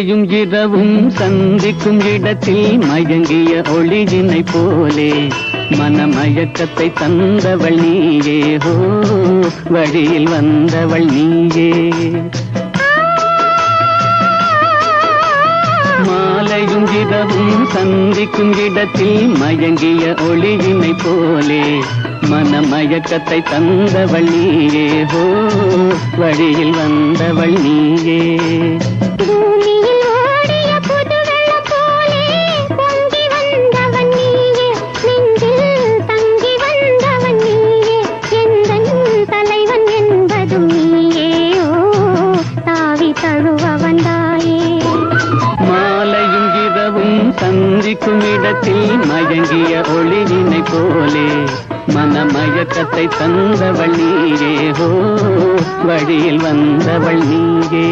மாலையும் இரவும் சந்திக்கும் இடத்தில் மயங்கிய ஒளியினை போலே மனமயக்கத்தை தந்தவள் நீயே ஹோ, வழியில் வந்தவள் நீயே. மாலையும் இரவும் சந்திக்கும் இடத்தில் மயங்கிய ஒளியினை போலே மனமயக்கத்தை தந்தவள் நீயே ஹோ, வழியில் வந்தவள் நீயே. சந்திக்கும் இடத்தில் மயங்கிய ஒளியினை போலே மனமயக்கத்தை தந்தவள் நீயே ஹோ, வழியில் வந்தவள் நீயே.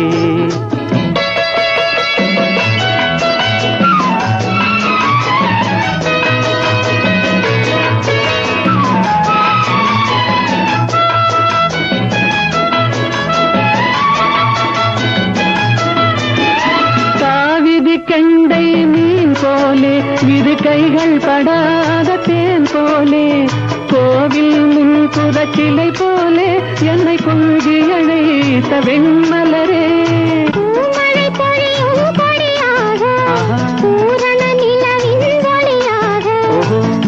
காவிரி கண்டை மீன் போலே இரு கைகள் படாத தேன் போலே கோவில் முன்புற சிலை போலே என்னை கொள்கி அழைத்த வெண்மலரே.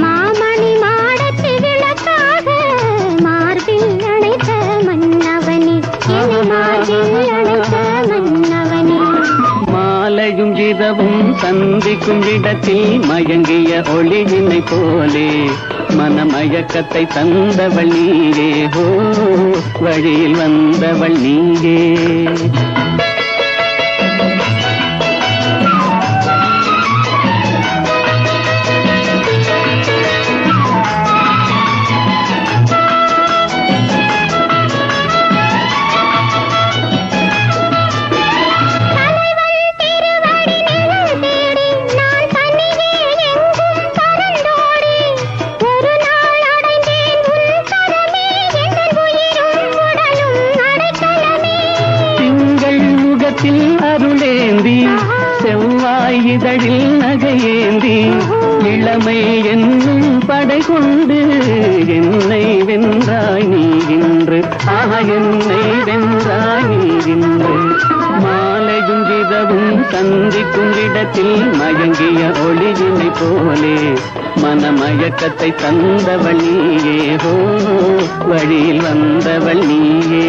மாமணி மாடத்து விளக்காக மார்பில் அழைத்த மன்னவனே, மார்பில் அழைத்த மன்னவனே. மாலையும் இரவும் சந்திக்கும் இடத்தில் மயங்கிய ஒளியினை போலே மனமயக்கத்தை தந்தவள் நீயே ஹோ, வழியில் வந்தவள் நீயே. அருளேந்தி செவ்வாய் இதழில் நகையேந்தி இளமை என்னும் படை கொண்டு என்னை வென்றாய் நீ இன்று, என்னை வென்றாய் நீ இன்று. மாலையும் இரவும் சந்திக்கும் இடத்தில் மயங்கிய ஒளியினை போலே மனமயக்கத்தை தந்தவள் நீயே ஹோ, வழியில் வந்தவள் நீயே.